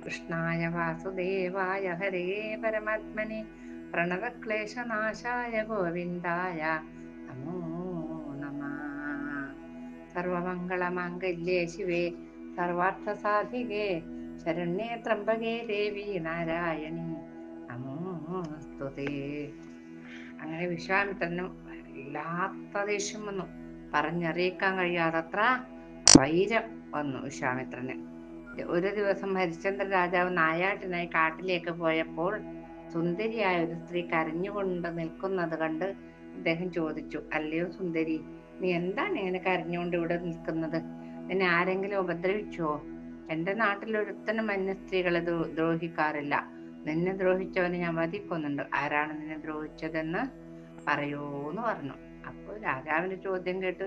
കൃഷ്ണായ വാസുദേവായ ഹരേ പരമാത്മനെ പ്രണതക്ലേശനാശായ ഗോവിന്ദായ നമോ നമഃ. സർവമംഗളമാംഗല്യേ ശിവേ സർവാർത്ഥസാധികേ ശരണ്യേ ത്രംബകേ ദേവി നാരായണി നമോസ്തുതേ. അങ്ങനെ വിശ്വാമിത്രനും വല്ലാത്ത ദേഷ്യം വന്നു. പറഞ്ഞറിയിക്കാൻ കഴിയാതത്ര വൈരം വന്നു വിശ്വാമിത്രന്. ഒരു ദിവസം ഹരിശ്ചന്ദ്ര രാജാവ് നായാട്ടിനായി കാട്ടിലേക്ക് പോയപ്പോൾ സുന്ദരിയായ ഒരു സ്ത്രീ കരഞ്ഞുകൊണ്ട് നിൽക്കുന്നത് കണ്ട് അദ്ദേഹം ചോദിച്ചു, അല്ലയോ സുന്ദരി, നീ എന്താണ് ഇങ്ങനെ കരഞ്ഞുകൊണ്ട് ഇവിടെ നിൽക്കുന്നത്? നിന്നെ ആരെങ്കിലും ഉപദ്രവിച്ചോ? എന്റെ നാട്ടിൽ ഒരുത്തനും അന്യ സ്ത്രീകളെ ദ്രോഹിക്കാറില്ല. നിന്നെ ദ്രോഹിച്ചവനെ ഞാൻ വധിക്കുന്നുണ്ട്. ആരാണ് നിന്നെ ദ്രോഹിച്ചതെന്ന് പറയൂന്ന് പറഞ്ഞു. അപ്പോൾ രാജാവിന്റെ ചോദ്യം കേട്ട്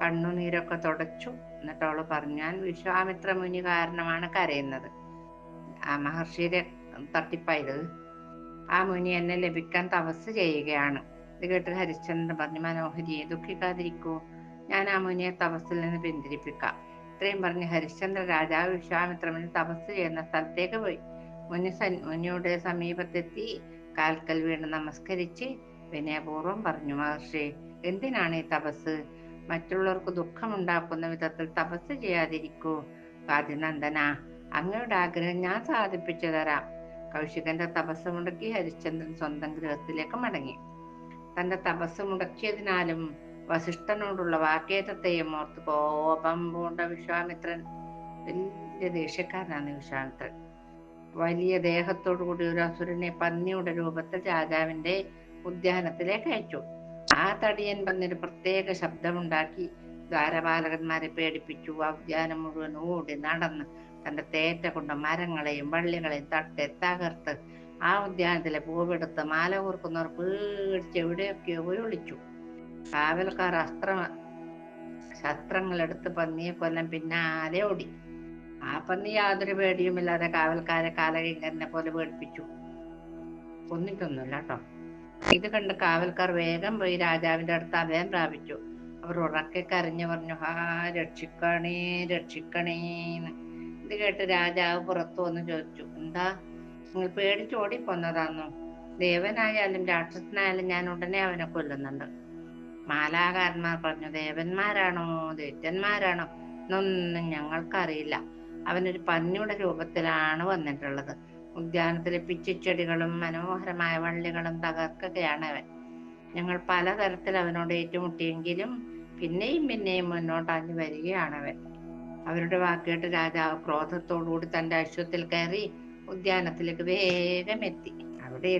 കണ്ണുനീരൊക്കെ തുടച്ചു. എന്നിട്ട് അവള് പറഞ്ഞു, ഞാൻ വിശ്വാമിത്ര മുനി കാരണമാണ് കരയുന്നത്. ആ മഹർഷിയുടെ തട്ടിപ്പായത്. ആ മുനി എന്നെ ലഭിക്കാൻ തപസ് ചെയ്യുകയാണ്. ഇത് കേട്ട് ഹരിശ്ചന്ദ്രൻ പറഞ്ഞു, മനോഹരിയെ ദുഃഖിക്കാതിരിക്കൂ, ഞാൻ ആ മുനിയെ തപസ്സിൽ നിന്ന് പിന്തിരിപ്പിക്കാം. ഇത്രയും പറഞ്ഞ് ഹരിശ്ചന്ദ്ര രാജാവ് വിശ്വാമിത്ര മുനി തപസ് ചെയ്യുന്ന സ്ഥലത്തേക്ക് പോയി. മുനിയുടെ സമീപത്തെത്തി കാൽക്കൽ വീണ് നമസ്കരിച്ച് വിനയപൂർവ്വം പറഞ്ഞു, മഹർഷി, എന്തിനാണ് ഈ തപസ്? മറ്റുള്ളവർക്ക് ദുഃഖമുണ്ടാക്കുന്ന വിധത്തിൽ തപസ് ചെയ്യാതിരിക്കൂ. കാതിനന്ദന, അങ്ങയുടെ ആഗ്രഹം ഞാൻ സാധിപ്പിച്ചു തരാം. കൗശികന്റെ തപസ് മുടക്കി ഹരിശ്ചന്ദ്രൻ സ്വന്തം ഗൃഹത്തിലേക്ക് മടങ്ങി. തന്റെ തപസ് മുടക്കിയതിനാലും വസിഷ്ഠനോടുള്ള വാക്കേറ്റത്തെയും ഓർത്ത് കോപം പൂണ്ട വിശ്വാമിത്രൻ, വലിയ ദേഷ്യക്കാരനാണ് വിശ്വാമിത്രൻ, വലിയ ദേഹത്തോടു കൂടി ഒരു അസുരനെ പന്നിയുടെ രൂപത്തിൽ രാജാവിന്റെ ഉദ്യാനത്തിലേക്ക് അയച്ചു. ആ തടിയൻ പന്നിയൊരു പ്രത്യേക ശബ്ദമുണ്ടാക്കി ദ്വാരപാലകന്മാരെ പേടിപ്പിച്ചു. ആ ഉദ്യാനം മുഴുവൻ ഓടി നടന്ന് തന്റെ തേറ്റ കൊണ്ട് മരങ്ങളെയും വള്ളികളെയും തകർത്ത് ആ ഉദ്യാനത്തിലെ പൂവെടുത്ത് മാല കോർക്കുന്നവർ പേടിച്ച് എവിടെയൊക്കെയോ പോയി ഒളിച്ചു. കാവൽക്കാർ ശസ്ത്രങ്ങളെടുത്ത് പന്നിയെ കൊല്ലാൻ പിന്നാലെ ഓടി. ആ പന്നി യാതൊരു പേടിയുമില്ലാതെ കാവൽക്കാരെ കാലകിങ്കരനെ പോലെ പേടിപ്പിച്ചു. കൊന്നിട്ടൊന്നുമില്ല കേട്ടോ. ഇത് കണ്ട് കാവൽക്കാർ വേഗം പോയി രാജാവിന്റെ അടുത്ത് അഭയം പ്രാപിച്ചു. അവർ ഉറക്കെ കരഞ്ഞു പറഞ്ഞു, ഹാ, രക്ഷിക്കണേ രക്ഷിക്കണേന്ന്. ഇത് കേട്ട് രാജാവ് പുറത്തു വന്ന് ചോദിച്ചു, എന്താ, നിങ്ങൾ പേടിച്ച് ഓടിപ്പോന്നതാന്നോ? ദേവനായാലും രാക്ഷസനായാലും ഞാൻ ഉടനെ അവനെ കൊല്ലുന്നുണ്ട്. മാലാകാരന്മാർ പറഞ്ഞു, ദേവന്മാരാണോ ദൈത്യന്മാരാണോ എന്നൊന്നും ഞങ്ങൾക്കറിയില്ല. അവനൊരു പന്നിയുടെ രൂപത്തിലാണ് വന്നിട്ടുള്ളത്. ഉദ്യാനത്തിലെ പിച്ചിച്ചെടികളും മനോഹരമായ വള്ളികളും തകർക്കുകയാണ് അവൻ. ഞങ്ങൾ പലതരത്തിൽ അവനോട് ഏറ്റുമുട്ടിയെങ്കിലും പിന്നെയും മുന്നോട്ടാഞ്ഞു വരികയാണവൻ. അവരുടെ വാക്കേട്ട് രാജാവ് ക്രോധത്തോടുകൂടി തന്റെ അശ്വത്തിൽ കയറി ഉദ്യാനത്തിലേക്ക് വേഗം എത്തി. അവിടെ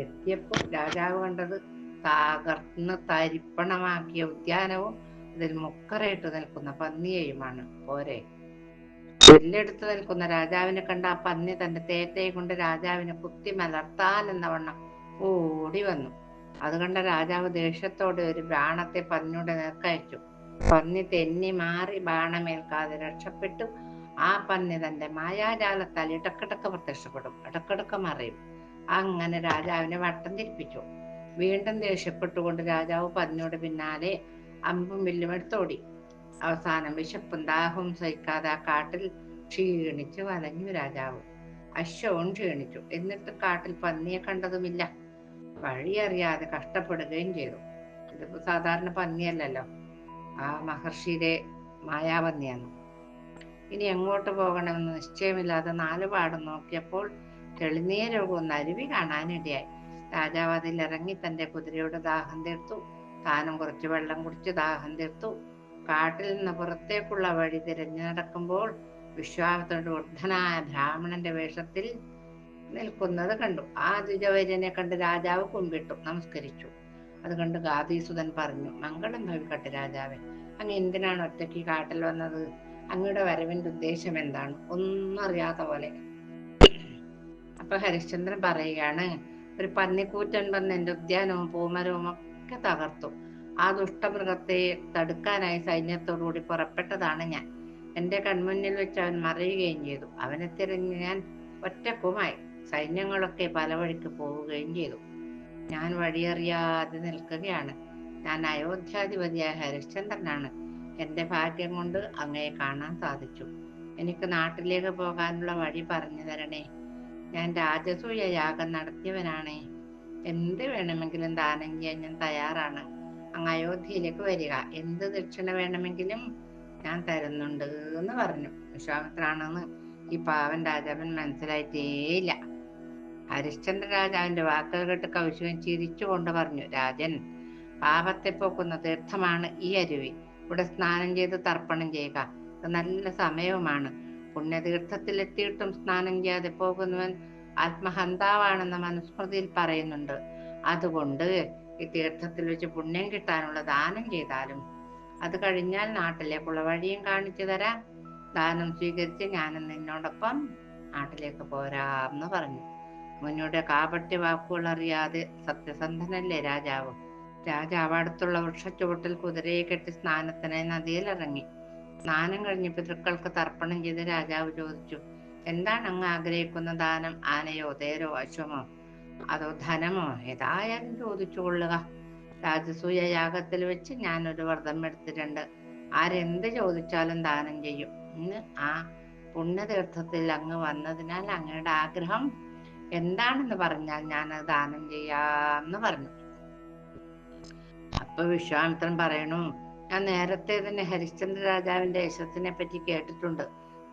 എത്തിയപ്പോൾ രാജാവ് കണ്ടത് തകർന്ന് തരിപ്പണമാക്കിയ ഉദ്യാനവും അതിൽ മുക്കറയിട്ട് നിൽക്കുന്ന പന്നിയെയുമാണ്. പോരെ, എല്ലെടുത്ത് നിൽക്കുന്ന രാജാവിനെ കണ്ട ആ പന്നി തന്റെ തേറ്റയെ കൊണ്ട് രാജാവിനെ കുത്തി മലർത്താൻ എന്നവണ്ണം ഓടി വന്നു. അത് കണ്ട രാജാവ് ദേഷ്യത്തോടെ ഒരു ബാണത്തെ പന്നിയുടെ നേർക്കയച്ചു. പന്നി തെന്നി മാറി ബാണമേൽക്കാതെ രക്ഷപ്പെട്ടു. ആ പന്നി തന്റെ മായാജാലത്താൽ ഇടക്കിടക്ക് പ്രത്യക്ഷപ്പെടും, ഇടക്കിടക്ക് മറയും. അങ്ങനെ രാജാവിനെ വട്ടം തിരിപ്പിച്ചു. വീണ്ടും ദേഷ്യപ്പെട്ടുകൊണ്ട് രാജാവ് പന്നിയുടെ പിന്നാലെ അമ്പും വില്ലും എടുത്തോടി. അവസാനം വിശപ്പും ദാഹവും സഹിക്കാതെ ആ കാട്ടിൽ ക്ഷീണിച്ചു വലഞ്ഞു രാജാവ്. അശ്വവും ക്ഷീണിച്ചു. എന്നിട്ട് കാട്ടിൽ പന്നിയെ കണ്ടതുമില്ല. വഴിയറിയാതെ കഷ്ടപ്പെടുകയും ചെയ്തു. ഇതിപ്പോ സാധാരണ പന്നിയല്ലല്ലോ, ആ മഹർഷിയുടെ മായാപന്നിയാണ്. ഇനി എങ്ങോട്ട് പോകണമെന്ന് നിശ്ചയമില്ലാതെ നാലുപാടും നോക്കിയപ്പോൾ തെളിനീരൊഴുകുന്ന അരുവി കാണാനിടയായി. രാജാവ് അതിൽ ഇറങ്ങി തന്റെ കുതിരയുടെ ദാഹം തീർത്തു. താനും കുറച്ച് വെള്ളം കുടിച്ച് ദാഹം തീർത്തു. കാട്ടിൽ നിന്ന് പുറത്തേക്കുള്ള വഴി തിരഞ്ഞു നടക്കുമ്പോൾ വിശ്വാമിത്രന്റെ വൃദ്ധനായ ബ്രാഹ്മണന്റെ വേഷത്തിൽ നിൽക്കുന്നത് കണ്ടു. ആ ദ്വിജവര്യനെ കണ്ട് രാജാവ് കുമ്പിട്ടു നമസ്കരിച്ചു. അത് കണ്ട് ഗാദീസുതൻ പറഞ്ഞു, മംഗളം ഭവിക്കട്ടെ രാജാവേ, അങ്ങ് എന്തിനാണ് ഒറ്റയ്ക്ക് കാട്ടിൽ വന്നത്? അങ്ങയുടെ വരവിന്റെ ഉദ്ദേശം എന്താണ്? ഒന്നും അറിയാത്ത പോലെ. അപ്പൊ ഹരിശ്ചന്ദ്രൻ പറയുകയാണ്, ഒരു പന്നിക്കൂറ്റൻ വന്ന് എന്റെ ഉദ്യാനവും പൂമരവും ഒക്കെ തകർത്തു. ആ ദുഷ്ടമൃഗത്തെ തടുക്കാനായി സൈന്യത്തോടുകൂടി പുറപ്പെട്ടതാണ് ഞാൻ. എന്റെ കൺമുന്നിൽ വെച്ച് അവൻ മറയുകയും ചെയ്തു. അവനെ തിരഞ്ഞ് ഞാൻ ഒറ്റക്കുമായി. സൈന്യങ്ങളൊക്കെ പല വഴിക്ക് പോവുകയും ചെയ്തു. ഞാൻ വഴിയറിയാതെ നിൽക്കുകയാണ്. ഞാൻ അയോധ്യാധിപതിയായ ഹരിശ്ചന്ദ്രനാണ്. എൻ്റെ ഭാഗ്യം കൊണ്ട് അങ്ങയെ കാണാൻ സാധിച്ചു. എനിക്ക് നാട്ടിലേക്ക് പോകാനുള്ള വഴി പറഞ്ഞു തരണേ. ഞാൻ രാജസൂയ യാഗം നടത്തിയവനാണേ. എന്ത് വേണമെങ്കിലും ദാനം ചെയ്യാൻ ഞാൻ തയ്യാറാണ്. അങ്ങ് അയോധ്യയിലേക്ക് വരിക. എന്ത് ദക്ഷിണ വേണമെങ്കിലും ഞാൻ തരുന്നുണ്ട് എന്ന് പറഞ്ഞു. വിശ്വാമിത്രാണെന്ന് ഈ പാവൻ രാജാവൻ മനസ്സിലായിട്ടേയില്ല. ഹരിശ്ചന്ദ്ര രാജാവിന്റെ വാക്കുകൾ കേട്ട് കൗശികൻ ചിരിച്ചുകൊണ്ട് പറഞ്ഞു, രാജൻ, പാപത്തെ പോക്കുന്ന തീർത്ഥമാണ് ഈ അരുവി. ഇവിടെ സ്നാനം ചെയ്ത് തർപ്പണം ചെയ്യുക. ഇത് നല്ല സമയവുമാണ്. പുണ്യതീർത്ഥത്തിലെത്തിയിട്ടും സ്നാനം ചെയ്യാതെ പോകുന്നവൻ ആത്മഹന്താവാണെന്ന് മനുസ്മൃതിയിൽ പറയുന്നുണ്ട്. അതുകൊണ്ട് ഈ തീർത്ഥത്തിൽ വെച്ച് പുണ്യം കിട്ടാനുള്ള ദാനം ചെയ്താലും അത് കഴിഞ്ഞാൽ നാട്ടിലേക്കുള്ള വഴിയും കാണിച്ചു തരാം. ദാനം സ്വീകരിച്ച് ഞാനും നിന്നോടൊപ്പം നാട്ടിലേക്ക് പോരാന്ന് പറഞ്ഞു. മുനിയുടെ കാപട്യ വാക്കുകൾ അറിയാതെ സത്യസന്ധനല്ലേ രാജാവ്. രാജാവ് അടുത്തുള്ള വൃക്ഷച്ചുവട്ടിൽ കുതിരയെ കെട്ടി സ്നാനത്തിനായി നദിയിലിറങ്ങി. സ്നാനം കഴിഞ്ഞ് പിതൃക്കൾക്ക് തർപ്പണം ചെയ്ത് രാജാവ് ചോദിച്ചു, എന്താണ് അങ്ങ് ആഗ്രഹിക്കുന്ന ദാനം? ആനയോ തേരോ അശ്വമോ അതോ ധനമോ? ഏതായാലും ചോദിച്ചു കൊള്ളുക. രാജസൂയ യാഗത്തിൽ വെച്ച് ഞാനൊരു വ്രതം എടുത്തിട്ടുണ്ട്. ആരെന്ത് ചോദിച്ചാലും ദാനം ചെയ്യും. ഇന്ന് ആ പുണ്യതീർത്ഥത്തിൽ അങ്ങ് വന്നതിനാൽ അങ്ങയുടെ ആഗ്രഹം എന്താണെന്ന് പറഞ്ഞാൽ ഞാൻ അത് ദാനം ചെയ്യാന്ന് പറഞ്ഞു. അപ്പൊ വിശ്വാമിത്രൻ പറയണു, ഞാൻ നേരത്തെ തന്നെ ഹരിശ്ചന്ദ്ര രാജാവിന്റെ യശസ്സിനെ പറ്റി കേട്ടിട്ടുണ്ട്.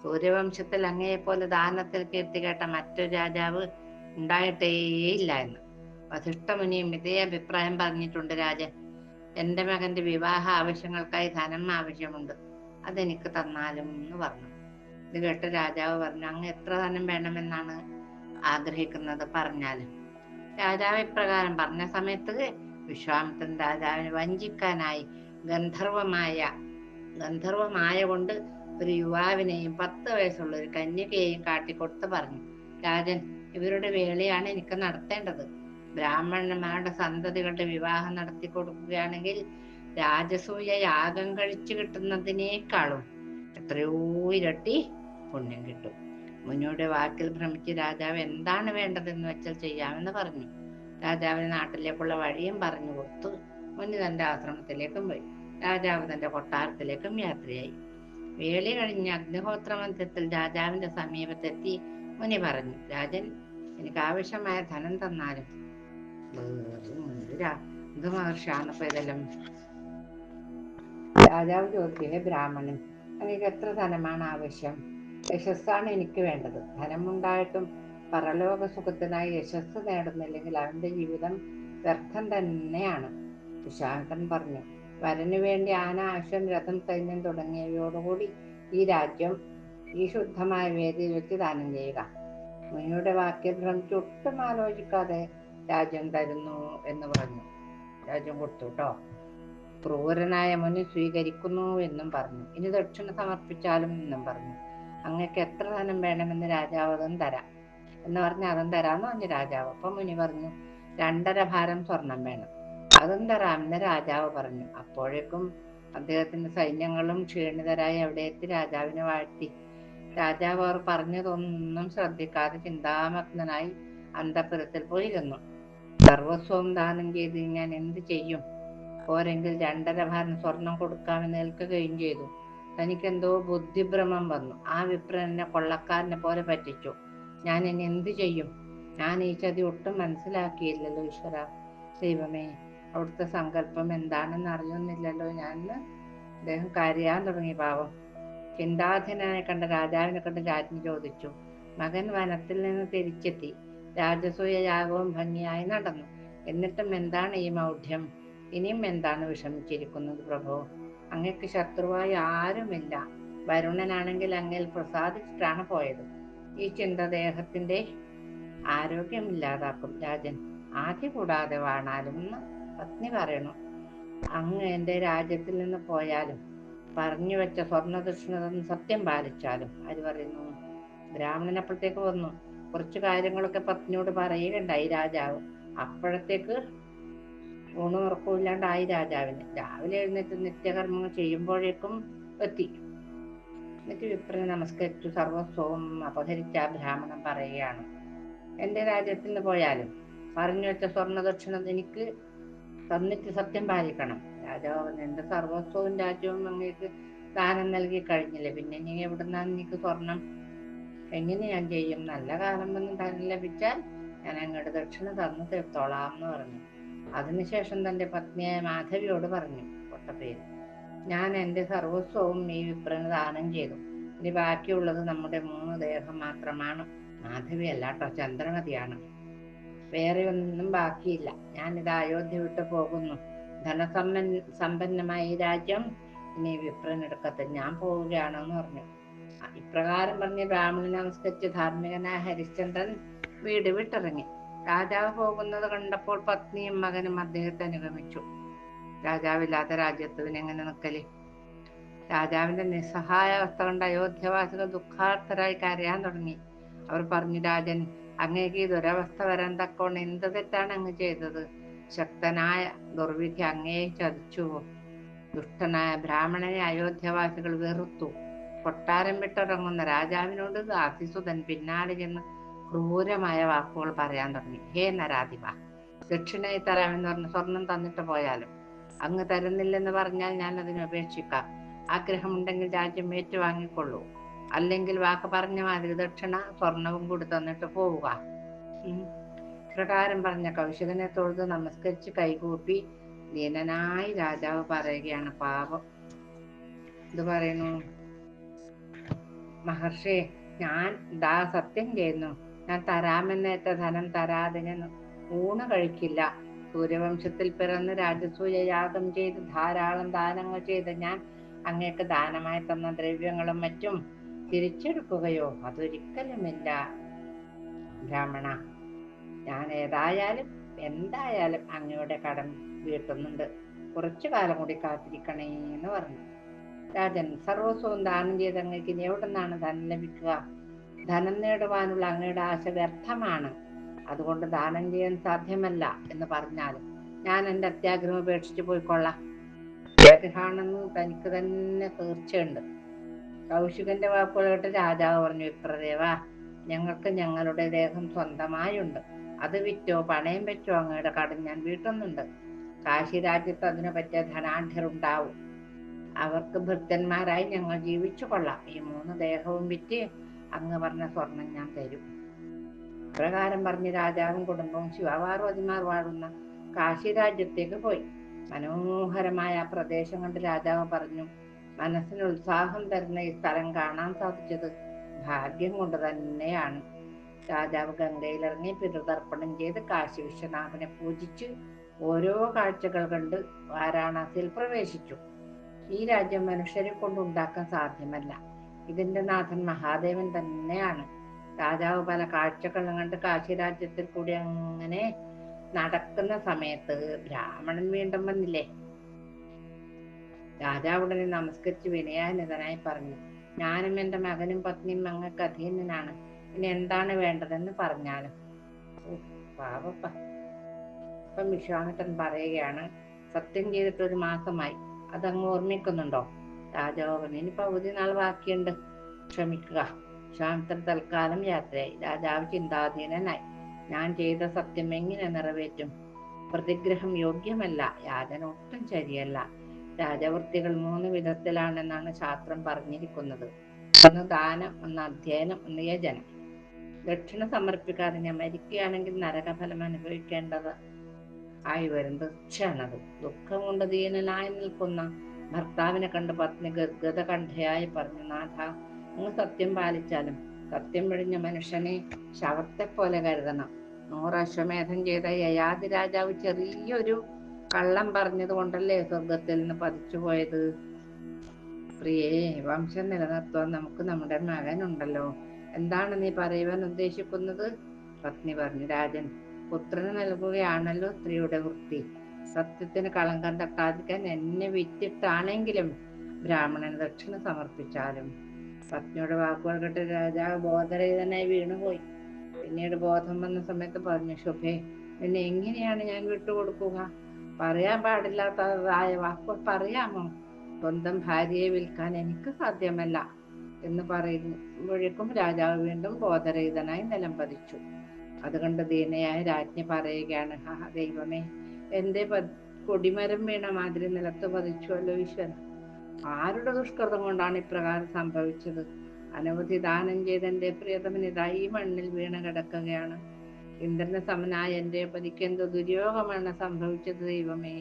സൂര്യവംശത്തിൽ അങ്ങയെപ്പോലെ ദാനത്തിൽ കീർത്തി കേട്ട മറ്റൊരു രാജാവ് ഉണ്ടായിട്ടേയില്ല എന്ന്. വസിഷ്ഠമുനിയും ഇതേ അഭിപ്രായം പറഞ്ഞിട്ടുണ്ട് രാജൻ. എന്റെ മകന്റെ വിവാഹ ആവശ്യങ്ങൾക്കായി ധനം ആവശ്യമുണ്ട്. അതെനിക്ക് തന്നാലും എന്ന് പറഞ്ഞു. ഇത് കേട്ട് രാജാവ് പറഞ്ഞു, അങ്ങ് എത്ര ധനം വേണമെന്നാണ് ആഗ്രഹിക്കുന്നത് പറഞ്ഞാലും. രാജാവ് ഇപ്രകാരം പറഞ്ഞ സമയത്ത് വിശ്വാമിത്രൻ രാജാവിനെ വഞ്ചിക്കാനായി ഗന്ധർവമായ കൊണ്ട് ഒരു യുവാവിനെയും 10 വയസ്സുള്ള ഒരു കന്യകയെയും കാട്ടിക്കൊടുത്ത് പറഞ്ഞു, രാജൻ, ഇവരുടെ വേളയാണ് എനിക്ക് നടത്തേണ്ടത്. ബ്രാഹ്മണന്മാരുടെ സന്തതികളുടെ വിവാഹം നടത്തി കൊടുക്കുകയാണെങ്കിൽ രാജസൂയ യാഗം കഴിച്ചു കിട്ടുന്നതിനേക്കാളും എത്രയോ ഇരട്ടി പുണ്യം കിട്ടും. മുനിയുടെ വാക്കിൽ ഭ്രമിച്ച് രാജാവ് എന്താണ് വേണ്ടതെന്ന് വെച്ചാൽ ചെയ്യാമെന്ന് പറഞ്ഞു. രാജാവിന് നാട്ടിലേക്കുള്ള വഴിയും പറഞ്ഞു കൊടുത്തു. മുനി തന്റെ ആശ്രമത്തിലേക്കും പോയി. രാജാവ് തന്റെ കൊട്ടാരത്തിലേക്കും യാത്രയായി. വേളി കഴിഞ്ഞ് അഗ്നിഹോത്ര മധ്യത്തിൽ രാജാവിന്റെ സമീപത്തെത്തി മുനി പറഞ്ഞു, രാജൻ, എനിക്ക് ആവശ്യമായ ധനം തന്നാലും. എന്ത് മഹർഷിയാണിപ്പോ ഇതെല്ലാം? രാജാവ് ചോദിച്ചു, ബ്രാഹ്മണൻ, എനിക്ക് എത്ര ധനമാണ് ആവശ്യം? യശസ്സാണ് എനിക്ക് വേണ്ടത്. ധനമുണ്ടായിട്ടും പരലോക സുഖത്തിനായി യശസ് നേടുന്നില്ലെങ്കിൽ അവന്റെ ജീവിതം വ്യർത്ഥം തന്നെയാണ്. വിശ്വാമിത്രൻ പറഞ്ഞു, വരനു വേണ്ടി ആന, അശ്വം, രഥം, സൈന്യം തുടങ്ങിയവയോടുകൂടി ഈ രാജ്യം ഈ ശുദ്ധമായ വേദിയിൽ വെച്ച് ദാനം ചെയ്യുക. മുനിയുടെ വാക്കിൽ ഭ്രമിച്ച് ഒട്ടും ആലോചിക്കാതെ രാജ്യം തരുന്നു എന്ന് പറഞ്ഞു. രാജ്യം കൊടുത്തു കേട്ടോ. ക്രൂരനായ മുനി സ്വീകരിക്കുന്നു എന്നും പറഞ്ഞു. ഇനി ദക്ഷിണ സമർപ്പിച്ചാലും എന്നും പറഞ്ഞു. അങ്ങക്ക് എത്ര ധനം വേണമെന്ന് രാജാവ് അതും തരാം എന്ന് പറഞ്ഞ് അതും തരാമെന്ന് പറഞ്ഞു രാജാവ്. അപ്പൊ മുനി പറഞ്ഞു, 2.5 ഭാരം സ്വർണം വേണം. അതും തരാമെന്ന് രാജാവ് പറഞ്ഞു. അപ്പോഴേക്കും അദ്ദേഹത്തിന്റെ സൈന്യങ്ങളും ക്ഷീണിതരായി അവിടെ എത്തി രാജാവിനെ വാഴ്ത്തി. രാജാവ് അവർ പറഞ്ഞതൊന്നും ശ്രദ്ധിക്കാതെ ചിന്താമഗ്നനായി അന്തഃപുരത്തിൽ പോയിരുന്നു. സർവസ്വവും ദാനം ചെയ്ത് ഞാൻ എന്ത് ചെയ്യും? പോരെങ്കിൽ 2.5 ഭാരം സ്വർണം കൊടുക്കാമെന്ന് ഏൽക്കുകയും ചെയ്തു. തനിക്കെന്തോ ബുദ്ധിഭ്രമം വന്നു. ആ വിപ്രൻ എന്നെ കൊള്ളക്കാരനെ പോലെ പറ്റിച്ചു. ഞാൻ ഇനി എന്ത് ചെയ്യും? ഞാൻ ഈ ചതി ഒട്ടും മനസ്സിലാക്കിയില്ലല്ലോ ഈശ്വര. ദൈവമേ, അവിടുത്തെ സങ്കല്പം എന്താണെന്ന് അറിയുന്നില്ലല്ലോ ഞാൻ. അദ്ദേഹം കരയാൻ തുടങ്ങി. പാവം. ചിന്താധീനനെ കണ്ട രാജാവിനെ കണ്ട് രാജ്ഞി ചോദിച്ചു, മകൻ വനത്തിൽ നിന്ന് തിരിച്ചെത്തി. രാജസൂയ യാഗവും ഭംഗിയായി നടന്നു. എന്നിട്ടും എന്താണ് ഈ മൗഢ്യം? ഇനിയും എന്താണ് വിഷമിച്ചിരിക്കുന്നത് പ്രഭു? അങ്ങക്ക് ശത്രുവായി ആരുമില്ല. വരുണനാണെങ്കിൽ അങ്ങയിൽ പ്രസാദിച്ചിട്ടാണ് പോയത്. ഈ ചിന്ത ദേഹത്തിന്റെ ആരോഗ്യമില്ലാതാക്കും രാജൻ. ആദ്യ കൂടാതെ വാണാലും എന്ന് പത്നി പറയണു. അങ്ങ് എന്റെ രാജ്യത്തിൽ നിന്ന് പോയാലും പറഞ്ഞു വെച്ച സ്വർണ്ണ ദക്ഷിണ സത്യം പാലിച്ചാലും. ആര് പറയുന്നു? ബ്രാഹ്മണൻ അപ്പോഴത്തേക്ക് വന്നു. കുറച്ചു കാര്യങ്ങളൊക്കെ പത്നിയോട് പറയുകയുണ്ടായി രാജാവ്. അപ്പോഴത്തേക്ക് ഊണും ഉറക്കമില്ലാണ്ടായി രാജാവിന്. രാവിലെ എഴുന്നേറ്റ് നിത്യകർമ്മങ്ങൾ ചെയ്യുമ്പോഴേക്കും എത്തി. എന്നിട്ട് വിപ്രനെ നമസ്കരിച്ചു. സർവസ്വവും അപഹരിച്ച ബ്രാഹ്മണൻ പറയുകയാണ്, എന്റെ രാജ്യത്തിൽ നിന്ന് പോയാലും പറഞ്ഞു വെച്ച സ്വർണ്ണ ദക്ഷിണ എനിക്ക് തന്നിട്ട് സത്യം പാലിക്കണം. രാജാവ് പറഞ്ഞു, എന്റെ സർവസ്വവും രാജ്യവും അങ്ങേക്ക് ദാനം നൽകി കഴിഞ്ഞില്ലേ, പിന്നെ ഇനി എവിടുന്നാണ് എനിക്ക് സ്വർണം? എങ്ങനെ ഞാൻ ചെയ്യും? നല്ല കാലം വന്ന് ധനം ലഭിച്ചാൽ ഞാൻ അങ്ങോട്ട് ദക്ഷിണ തന്നു തീർത്തോളാം എന്ന് പറഞ്ഞു. അതിനുശേഷം തന്റെ പത്നിയായ മാധവിയോട് പറഞ്ഞു പൊട്ടപ്പേര്, ഞാൻ എൻ്റെ സർവസ്വവും ഈ വിപ്രന് ദാനം ചെയ്തു. ഇനി ബാക്കിയുള്ളത് നമ്മുടെ 3 ദേഹം മാത്രമാണ്. മാധവി അല്ലാട്ടോ, ചന്ദ്രമതിയാണ്. വേറെ ഒന്നും ബാക്കിയില്ല. ഞാനിത് അയോധ്യ വിട്ടു പോകുന്നു. സമ്പന്നമായ ഈ രാജ്യം ഇനി വിപ്രനെടുക്കത്ത്, ഞാൻ പോവുകയാണെന്ന് പറഞ്ഞു. ഇപ്രകാരം പറഞ്ഞ് ബ്രാഹ്മണനെ നമസ്കരിച്ച് ധാർമ്മികനായ ഹരിശ്ചന്ദ്രൻ വീട് വിട്ടിറങ്ങി. രാജാവ് പോകുന്നത് കണ്ടപ്പോൾ പത്നിയും മകനും അദ്ദേഹത്തെ അനുഗമിച്ചു. രാജാവില്ലാത്ത രാജ്യത്ത് എങ്ങനെ നിൽക്കല്? രാജാവിന്റെ നിസ്സഹായ അവസ്ഥ കണ്ട് അയോധ്യവാസികൾ ദുഃഖാർത്ഥരായി കരയാൻ തുടങ്ങി. അവർ പറഞ്ഞു, രാജൻ, അങ്ങേക്ക് ഈ ദുരവസ്ഥ വരാൻ തക്കോണം എന്ത് തെറ്റാണ് അങ്ങ് ചെയ്തത്? ശക്തനായ ദുർവിധി അങ്ങയെ ചതിച്ചുവോ? ദുഷ്ടനായ ബ്രാഹ്മണനെ അയോധ്യവാസികൾ വെറുത്തു. കൊട്ടാരം വിട്ടിറങ്ങുന്ന രാജാവിനോട് ദാസിസുതൻ പിന്നാലെ ചെന്ന് ക്രൂരമായ വാക്കുകൾ പറയാൻ തുടങ്ങി. ഹേ നരാധിപ, ദക്ഷിണയായി തരാമെന്ന് പറഞ്ഞ് സ്വർണം തന്നിട്ട് പോയാലും അങ്ങ് തരുന്നില്ലെന്ന് പറഞ്ഞാൽ ഞാൻ അതിനെ ഉപേക്ഷിക്കാം. ആഗ്രഹമുണ്ടെങ്കിൽ രാജ്യം ഏറ്റുവാങ്ങിക്കൊള്ളൂ, അല്ലെങ്കിൽ വാക്ക് പറഞ്ഞ മാതിരി ദക്ഷിണ സ്വർണവും കൂടി തന്നിട്ട് പോവുക. പ്രകാരം പറഞ്ഞ കൗശികനെ തൊഴുത് നമസ്കരിച്ച് കൈകൂപ്പി ദീനനായി രാജാവ് പറയുകയാണ്, പാപം. ഇത് പറയുന്നു, മഹർഷി, ഞാൻ സത്യം ചെയ്യുന്നു, ഞാൻ തരാമെന്നേറ്റ ധനം തരാതെ ഞാൻ ഊണ് കഴിക്കില്ല. സൂര്യവംശത്തിൽ പിറന്ന് രാജസൂയ യാഗം ചെയ്ത് ധാരാളം ദാനങ്ങൾ ചെയ്ത് ഞാൻ അങ്ങേക്ക് ദാനമായി തന്ന ദ്രവ്യങ്ങളും മറ്റും തിരിച്ചെടുക്കുകയോ? അതൊരിക്കലുമില്ല ബ്രാഹ്മണ. ഞാൻ എന്തായാലും അങ്ങയുടെ കടം വീട്ടുന്നുണ്ട്. കുറച്ചു കാലം കൂടി കാത്തിരിക്കണേ എന്ന് പറഞ്ഞു. രാജൻ, സർവസ്വവും ദാനം ചെയ്ത് അങ്ങേക്ക് ഇനി എവിടെ നിന്നാണ് ധനം ലഭിക്കുക? ധനം നേടുവാനുള്ള അങ്ങയുടെ ആശ വ്യർത്ഥമാണ്. അതുകൊണ്ട് ദാനം ചെയ്യാൻ സാധ്യമല്ല എന്ന് പറഞ്ഞാലും ഞാൻ എൻ്റെ അത്യാഗ്രഹം ഉപേക്ഷിച്ച് പോയിക്കൊള്ളാം. അത്യാഗ്രഹമാണെന്ന് തനിക്ക് തന്നെ തീർച്ചയുണ്ട്. കൗശികന്റെ വാക്കുകൾ കേട്ട് രാജാവ് പറഞ്ഞു, വിപ്രദേവ, ഞങ്ങൾക്ക് ഞങ്ങളുടെ ദേഹം സ്വന്തമായുണ്ട്. അത് വിറ്റോ പണയം വെച്ചോ അങ്ങയുടെ കടം ഞാൻ വീട്ടുന്നുണ്ട്. കാശി രാജ്യത്ത് അതിനു പറ്റിയ ധനാഢ്യരുണ്ടാവും. അവർക്ക് ഭൃത്യന്മാരായി ഞങ്ങൾ ജീവിച്ചു കൊള്ളാം. ഈ 3 ദേഹവും വിറ്റ് അങ്ങ് പറഞ്ഞ സ്വർണം ഞാൻ തരും. പ്രകാരം പറഞ്ഞ് രാജാവും കുടുംബവും ശിവപാർവതിമാർ വാഴുന്ന കാശി രാജ്യത്തേക്ക് പോയി. മനോഹരമായ ആ പ്രദേശം കണ്ട് രാജാവ് പറഞ്ഞു, മനസ്സിന് ഉത്സാഹം തരുന്ന ഈ സ്ഥലം കാണാൻ സാധിച്ചത് ഭാഗ്യം കൊണ്ട് തന്നെയാണ്. രാജാവ് ഗംഗയിലിറങ്ങി പിതൃതർപ്പണം ചെയ്ത് കാശി വിശ്വനാഥനെ പൂജിച്ച് ഓരോ കാഴ്ചകൾ കണ്ട് വാരാണസിയിൽ പ്രവേശിച്ചു. ഈ രാജ്യം മനുഷ്യരെ കൊണ്ടുണ്ടാക്കാൻ സാധ്യമല്ല. ഇതിന്റെ നാഥൻ മഹാദേവൻ തന്നെയാണ്. രാജാവ് പല കാഴ്ചകളും കണ്ട് കാശി രാജ്യത്തിൽ കൂടി അങ്ങനെ നടക്കുന്ന സമയത്ത് ബ്രാഹ്മണൻ വീണ്ടും വന്നില്ലേ. രാജാവ് ഉടനെ നമസ്കരിച്ച് വിനയാനിതനായി പറഞ്ഞു, ഞാനും എൻ്റെ മകനും പത്നിയും അങ്ങക്ക് അധീനനാണ്. ഇനി എന്താണ് വേണ്ടതെന്ന് പറഞ്ഞാലും. പാവപ്പ. ഇപ്പം വിശ്വാമിത്രൻ പറയുകയാണ്, സത്യം ചെയ്തിട്ട് 1 മാസമായി, അതങ്ങ് ഓർമ്മിക്കുന്നുണ്ടോ? രാജാവ് പറഞ്ഞു, ഇനി പകുതി നാൾ ബാക്കിയുണ്ട്, ക്ഷമിക്കുക. വിശ്വാമിത്രൻ തൽക്കാലം യാത്രയായി. രാജാവ് ചിന്താധീനനായി. ഞാൻ ചെയ്ത സത്യം എങ്ങനെ നിറവേറ്റും? പ്രതിഗ്രഹം യോഗ്യമല്ല, യാചന ഒട്ടും ശരിയല്ല. രാജവൃത്തികൾ 3 വിധത്തിലാണെന്നാണ് ശാസ്ത്രം പറഞ്ഞിരിക്കുന്നത്. 1 ദാനം, 1 അധ്യയനം, 1 യജനം. ദക്ഷിണ സമർപ്പിക്കാതെ ഞാൻ മരിക്കുകയാണെങ്കിൽ നരകഫലം അനുഭവിക്കേണ്ടത് ആയി വരും. തീർച്ചയാണത്. ദുഃഖം കൊണ്ട് ദീനനായി നിൽക്കുന്ന ഭർത്താവിനെ കണ്ട് പത്നി ഗദകണ്ഠയായി പറഞ്ഞു, നാഥ, അങ്ങ് സത്യം പാലിച്ചാലും സത്യം വെടിഞ്ഞ മനുഷ്യനെ ശവത്തെ പോലെ കരുതണം. 100 അശ്വമേധം ചെയ്ത യയാതി രാജാവ് ചെറിയൊരു കള്ളം പറഞ്ഞത് കൊണ്ടല്ലേ സ്വർഗത്തിൽ നിന്ന് പതിച്ചുപോയത്. പ്രിയേ, വംശം നിലനിർത്തുവാൻ നമുക്ക് നമ്മുടെ മകനുണ്ടല്ലോ. എന്താണ് നീ പറയുവാൻ ഉദ്ദേശിക്കുന്നത്? പത്നി പറഞ്ഞു, രാജൻ, പുത്രന് നൽകുകയാണല്ലോ സ്ത്രീയുടെ വൃത്തി. സത്യത്തിന് കളങ്കം തട്ടാതിരിക്കാൻ എന്നെ വിറ്റിട്ടാണെങ്കിലും ബ്രാഹ്മണന് ദക്ഷിണ സമർപ്പിച്ചാലും. പത്നിയുടെ വാക്കുകൾ കേട്ട് രാജാവ് ബോധരഹിതനായി വീണുപോയി. പിന്നീട് ബോധം വന്ന സമയത്ത് പറഞ്ഞു, ശുഭേ, എന്നെ എങ്ങനെയാണ് ഞാൻ വിട്ടുകൊടുക്കുക? പറയാൻ പാടില്ലാത്തതായ വാക്കുകൾ പറയാമോ? സ്വന്തം ഭാര്യയെ വിൽക്കാൻ എനിക്ക് സാധ്യമല്ല എന്ന് പറയുമ്പോഴേക്കും രാജാവ് വീണ്ടും ബോധരഹിതനായി നിലം പതിച്ചു. അതുകൊണ്ട് ദീനയായ രാജ്ഞി പറയുകയാണ്, ദൈവമേ, എന്റെ കൊടിമരം വീണ മാതിരി നിലത്ത് പതിച്ചുവല്ലോ ഈശ്വര. ആരുടെ ദുഷ്കൃതം കൊണ്ടാണ് ഇപ്രകാരം സംഭവിച്ചത്? അനവധി ദാനം ചെയ്ത എന്റെ പ്രിയതമനിതാ ഈ മണ്ണിൽ വീണ് കിടക്കുകയാണ്. ഇന്ദ്രന് സമനായ എന്റെ പതിക്ക് എന്ത് ദുര്യോഗമാണ് സംഭവിച്ചത് ദൈവമേ.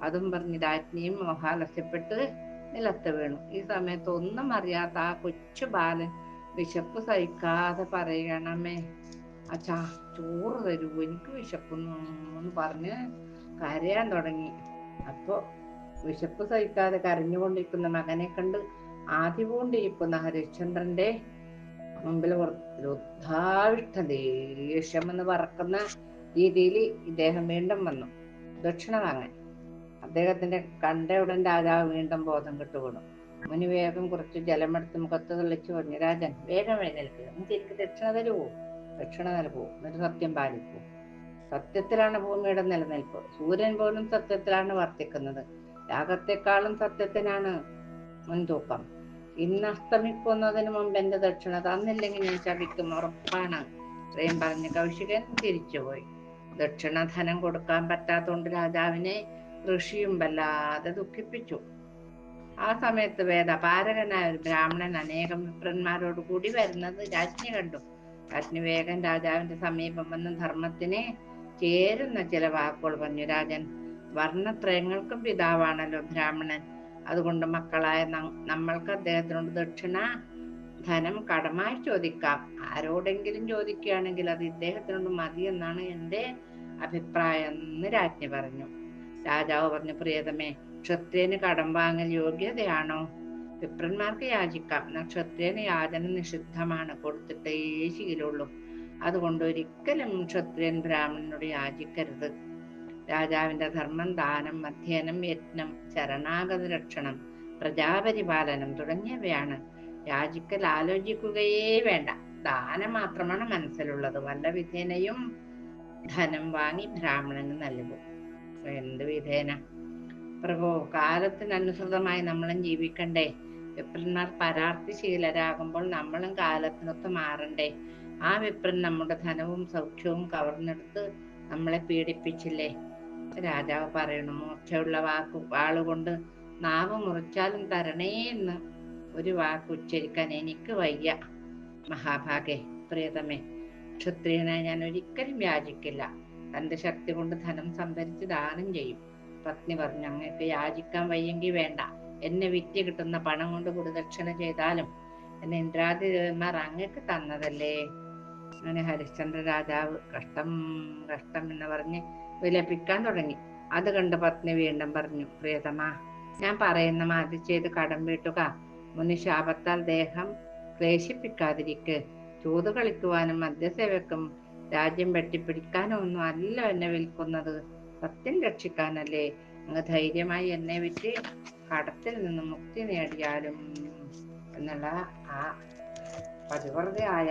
അതും പറഞ്ഞ് രാജ്ഞിയും മോഹാലസ്യപ്പെട്ട് നിലത്ത് വീണു. ഈ സമയത്ത് ഒന്നും അറിയാത്ത ആ കൊച്ചു ബാലൻ വിശപ്പ് സഹിക്കാതെ പറയണമേ, അച്ഛാ ചോറ് തരൂ, എനിക്ക് വിശക്കുന്നു എന്ന് പറഞ്ഞ് കരയാൻ തുടങ്ങി. അപ്പോ വിശപ്പ് സഹിക്കാതെ കരഞ്ഞുകൊണ്ടിരിക്കുന്ന മകനെ കണ്ട് ആദിപൂണ്ടിരിക്കുന്ന ഹരിശ്ചന്ദ്രന്റെ മുമ്പിൽ വൃദ്ധാവിഷ്ട ദേഷ്യം എന്ന് പറക്കുന്ന രീതിയിൽ ഇദ്ദേഹം വീണ്ടും വന്നു ദക്ഷിണ വാങ്ങാൻ. അദ്ദേഹത്തിന്റെ കണ്ട ഉടൻ രാജാവ് വീണ്ടും ബോധം കെട്ടുകൊണ്ടു. മുനി വേഗം കുറച്ച് ജലമെടുത്ത് മുഖത്ത് തെളിച്ചു പറഞ്ഞു, രാജൻ വേഗം എഴുന്നേൽക്കുക, എന്നിട്ട് എനിക്ക് ദക്ഷിണ തരുവോ? ദക്ഷിണ നൽകൂ, എന്നിട്ട് സത്യം പാലിക്കൂ. സത്യത്തിലാണ് ഭൂമിയുടെ നിലനിൽപ്പ്. സൂര്യൻ പോലും സത്യത്തിലാണ് വർത്തിക്കുന്നത്. രാഗത്തെക്കാളും സത്യത്തിനാണ് മുൻതൂക്കം. ഇന്ന് അസ്തമിക്കുന്നതിന് മുമ്പ് എന്റെ ദക്ഷിണ തന്നില്ലെങ്കിൽ ഞാൻ ശപിക്കും, ഉറപ്പാണ്. ഇത്രയും പറഞ്ഞ് കൗശികൻ തിരിച്ചുപോയി. ദക്ഷിണധനം കൊടുക്കാൻ പറ്റാത്തോണ്ട് രാജാവിനെ ഋഷിയും വല്ലാതെ ദുഃഖിപ്പിച്ചു. ആ സമയത്ത് വേദപാരകനായ ഒരു ബ്രാഹ്മണൻ അനേകം വിപ്രന്മാരോട് കൂടി വരുന്നത് രാജ്ഞി കണ്ടു. രാജ്ഞി വേഗം രാജാവിന്റെ സമീപം വന്ന് ധർമ്മത്തിന് ചേരുന്ന ചില വാക്കുകൾ പറഞ്ഞു. രാജൻ, വർണ്ണത്രയങ്ങൾക്കും പിതാവാണല്ലോ ബ്രാഹ്മണൻ. അതുകൊണ്ട് മക്കളായ നമ്മൾക്ക് അദ്ദേഹത്തിനോട് ദക്ഷിണ ധനം കടമായി ചോദിക്കാം. ആരോടെങ്കിലും ചോദിക്കുകയാണെങ്കിൽ അത് ഇദ്ദേഹത്തിനോട് മതി എന്നാണ് എന്റെ അഭിപ്രായം എന്ന് രാജ്ഞി പറഞ്ഞു. രാജാവ് പറഞ്ഞു, പ്രിയതമേ, ക്ഷത്രിയന് കടം വാങ്ങൽ യോഗ്യതയാണോ? വിപ്രന്മാർക്ക് യാചിക്കാം, ക്ഷത്രിയന് യാചന നിഷിദ്ധമാണ്, കൊടുത്തിട്ടേ ശീലമുള്ളൂ. അതുകൊണ്ട് ഒരിക്കലും ക്ഷത്രിയൻ ബ്രാഹ്മണനോട് യാചിക്കരുത്. രാജാവിന്റെ ധർമ്മം ദാനം, അധ്യയനം, യജ്ഞം, ശരണാഗത രക്ഷണം, പ്രജാപരിപാലനം തുടങ്ങിയവയാണ്. യാചിക്കൽ ആലോചിക്കുകയേ വേണ്ട. ദാനം മാത്രമാണ് മനസ്സിലുള്ളത്. വല്ല വിധേനയും ധനം വാങ്ങി ബ്രാഹ്മണന് നൽകും. എന്ത് വിധേന? പ്രഭു, കാലത്തിനനുസൃതമായി നമ്മളും ജീവിക്കണ്ടേ? വിപ്രന്മാർ പരാർത്ഥിശീലരാകുമ്പോൾ നമ്മളും കാലത്തിനൊത്ത് മാറണ്ടേ? ആ വിപ്രൻ നമ്മുടെ ധനവും സൗഖ്യവും കവർന്നെടുത്ത് നമ്മളെ പീഡിപ്പിച്ചില്ലേ? രാജാവ് പറയണു, മൂർച്ചയുള്ള വാളുകൊണ്ട് നാവ് മുറിച്ചാലും തരണേ എന്ന് ഒരു വാക്ക് ഉച്ചരിക്കാൻ എനിക്ക് വയ്യ. മഹാഭാഗേ, പ്രിയതമേ, ക്ഷത്രിയനായി ഞാൻ ഒരിക്കലും യാചിക്കില്ല. തന്റെ ശക്തി കൊണ്ട് ധനം സംഭരിച്ച് ദാനം ചെയ്യും. പത്നി പറഞ്ഞു, അങ്ങക്ക് യാചിക്കാൻ വയ്യെങ്കിൽ വേണ്ട. എന്നെ വിറ്റ് കിട്ടുന്ന പണം കൊണ്ട് ഗുരുദക്ഷിണ ചെയ്താലും എന്നെ ഇന്ദ്രാദിദേവന്മാർ അങ്ങക്ക് തന്നതല്ലേ. അങ്ങനെ ഹരിശ്ചന്ദ്ര രാജാവ് കഷ്ടം കഷ്ടം എന്ന് പറഞ്ഞ് വിലപിക്കാൻ തുടങ്ങി. അത് കണ്ട് പത്നി വീണ്ടും പറഞ്ഞു, പ്രിയതമാ, ഞാൻ പറയുന്ന മാതിരി ചെയ്ത് കടം വീട്ടുക. മുനിശാപത്താൽ ദേഹം ക്ലേശിപ്പിക്കാതിരിക്ക്. ചൂത് കളിക്കുവാനും മദ്യസേവക്കും രാജ്യം വെട്ടിപ്പിടിക്കാനോ ഒന്നും അല്ല എന്നെ വിൽക്കുന്നത്. സത്യം രക്ഷിക്കാനല്ലേ. അങ്ങ് ധൈര്യമായി എന്നെ വിറ്റ് കടത്തിൽ നിന്ന് മുക്തി നേടിയാലും എന്നുള്ള ആ പതിവ്രതയായ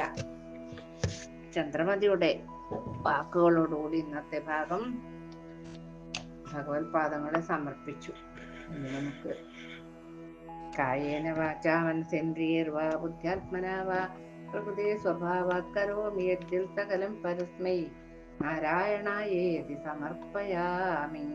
ചന്ദ്രമതിയുടെ വാക്കുകളോടുകൂടി ഇന്നത്തെ ഭാഗം ഭഗവത് പാദങ്ങളെ സമർപ്പിച്ചു. നമുക്ക് കായേന വാചാ മനസേന്ദ്രിയർവാ ബുദ്ധ്യാത്മനാ വാ പ്രകൃതി സ്വഭാവാത് കരോമി യദ്ദിൽ സകലം പരസ്മൈ നാരായണായേതി സമർപ്പയാമി.